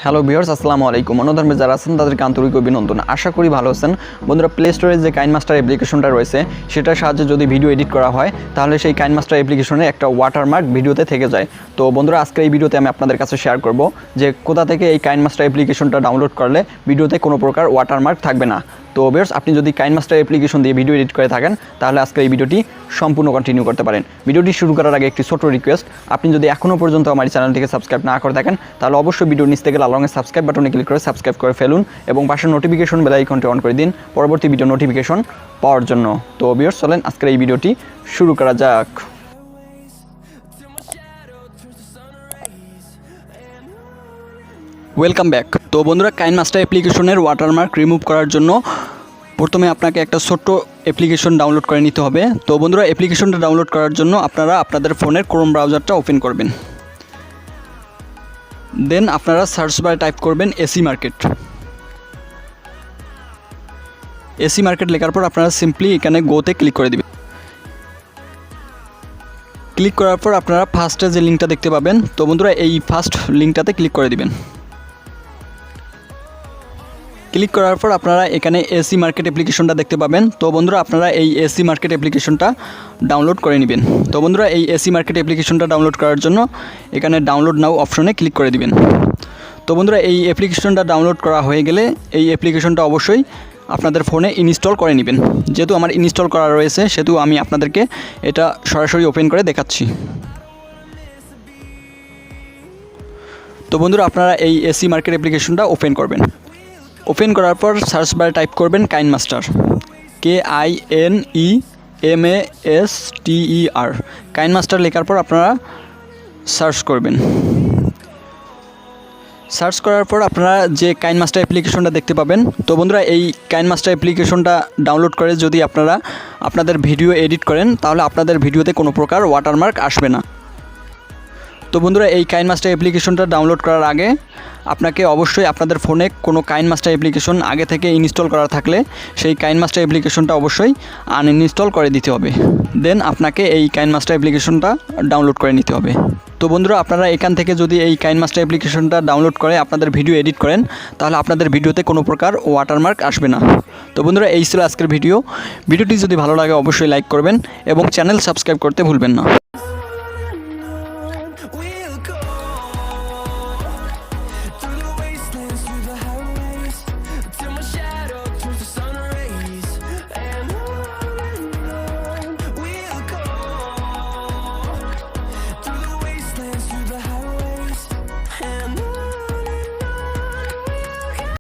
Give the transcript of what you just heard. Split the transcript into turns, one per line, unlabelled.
Hello viewers, আসসালামু আলাইকুম। অন্যধর্মে যারা আছেন তাদেরকে আন্তরিক অভিনন্দন। আশা করি ভালো আছেন। বন্ধুরা, প্লে স্টোরে যে কাইনমাস্টার অ্যাপ্লিকেশনটা রয়েছে সেটার সাহায্যে যদি ভিডিও এডিট করা হয় তাহলে সেই কাইনমাস্টার অ্যাপ্লিকেশনে একটা ওয়াটারমার্ক ভিডিওতে থেকে যায়। তো বন্ধুরা, আজকের এই ভিডিওতে আমি আপনাদের কাছে শেয়ার করব যে কোথা থেকে এই কাইনমাস্টার অ্যাপ্লিকেশনটা ডাউনলোড করলে ভিডিওতে কোনো প্রকার ওয়াটারমার্ক থাকবে না। তো ভিউয়ার্স, আপনি যদি কাইনমাস্টার অ্যাপ্লিকেশন দিয়ে ভিডিও এডিট করে থাকেন তাহলে আজকের এই ভিডিওটি সম্পূর্ণ কন্টিনিউ করতে পারেন। ভিডিওটি শুরু করার আগে একটি ছোট রিকোয়েস্ট, আপনি যদি এখনও পর্যন্ত আমার চ্যানেলটিকে সাবস্ক্রাইব না করে থাকেন তাহলে অবশ্যই ভিডিওর নিচ থেকে লাল রঙের সাবস্ক্রাইব বাটনে ক্লিক করে সাবস্ক্রাইব করে ফেলুন এবং পাশের নোটিফিকেশন বেল আইকনটি অন করে দিন পরবর্তী ভিডিও নোটিফিকেশন পাওয়ার জন্য। তো ভিউয়ার্স, চলেন আজকের এই ভিডিওটি শুরু করা যাক। Welcome back. তো বন্ধুরা, কাইনমাস্টার অ্যাপ্লিকেশনের ওয়াটারমার্ক রিমুভ করার জন্য প্রথমে আপনাকে একটা ছোট্ট অ্যাপ্লিকেশন ডাউনলোড করে নিতে হবে। তো বন্ধুরা, অ্যাপ্লিকেশনটা ডাউনলোড করার জন্য আপনারা আপনাদের ফোনের ক্রোম ব্রাউজারটা ওপেন করবেন। দেন আপনারা সার্চ বারে টাইপ করবেন এসি মার্কেট। এসি মার্কেট লেখার পর আপনারা সিম্পলি এখানে গোতে ক্লিক করে দিবেন। ক্লিক করার পর আপনারা ফার্স্টে যে লিঙ্কটা দেখতে পাবেন, তো বন্ধুরা এই ফার্স্ট লিঙ্কটাতে ক্লিক করে দিবেন। ক্লিক করার পর আপনারা এখানে এসি মার্কেট অ্যাপ্লিকেশনটা দেখতে পাবেন। তো বন্ধুরা, আপনারা এই এসি মার্কেট অ্যাপ্লিকেশনটা ডাউনলোড করে নেবেন। তো বন্ধুরা, এই এসি মার্কেট অ্যাপ্লিকেশনটা ডাউনলোড করার জন্য এখানে ডাউনলোড নাও অপশনে ক্লিক করে দিবেন। তো বন্ধুরা, এই অ্যাপ্লিকেশনটা ডাউনলোড করা হয়ে গেলে এই অ্যাপ্লিকেশনটা অবশ্যই আপনাদের ফোনে ইনস্টল করে নেবেন। যেহেতু আমার ইনস্টল করা রয়েছে সেহেতু আমি আপনাদেরকে এটা সরাসরি ওপেন করে দেখাচ্ছি। তো বন্ধুরা, আপনারা এই এসি মার্কেট অ্যাপ্লিকেশনটা ওপেন করবেন। ওপেন করার পর সার্চ বারে টাইপ করবেন কাইনমাস্টার, KINEMASTER। কাইনমাস্টার লেখার পর আপনারা সার্চ করবেন। সার্চ করার পর আপনারা যে কাইনমাস্টার অ্যাপ্লিকেশনটা দেখতে পাবেন। তো বন্ধুরা, এই কাইনমাস্টার অ্যাপ্লিকেশনটা ডাউনলোড করে যদি আপনারা আপনাদের ভিডিও এডিট করেন তাহলে আপনাদের ভিডিওতে কোনো প্রকার ওয়াটারমার্ক আসবে না। তো বন্ধুরা, এই কাইনমাস্টার অ্যাপ্লিকেশনটা ডাউনলোড করার আগে আপনাকে অবশ্যই আপনাদের ফোনে কোনো কাইনমাস্টার অ্যাপ্লিকেশন আগে থেকে ইনস্টল করা থাকলে সেই কাইনমাস্টার অ্যাপ্লিকেশনটা অবশ্যই আনইনস্টল করে দিতে হবে। দেন আপনাকে এই কাইনমাস্টার অ্যাপ্লিকেশনটা ডাউনলোড করে নিতে হবে। তো বন্ধুরা, আপনারা এখান থেকে যদি এই কাইনমাস্টার অ্যাপ্লিকেশনটা ডাউনলোড করে আপনাদের ভিডিও এডিট করেন তাহলে আপনাদের ভিডিওতে কোনো প্রকার ওয়াটারমার্ক আসবে না। তো বন্ধুরা, এই ছিল আজকের ভিডিওটি যদি ভালো লাগে অবশ্যই লাইক করবেন এবং চ্যানেল সাবস্ক্রাইব করতে ভুলবেন না।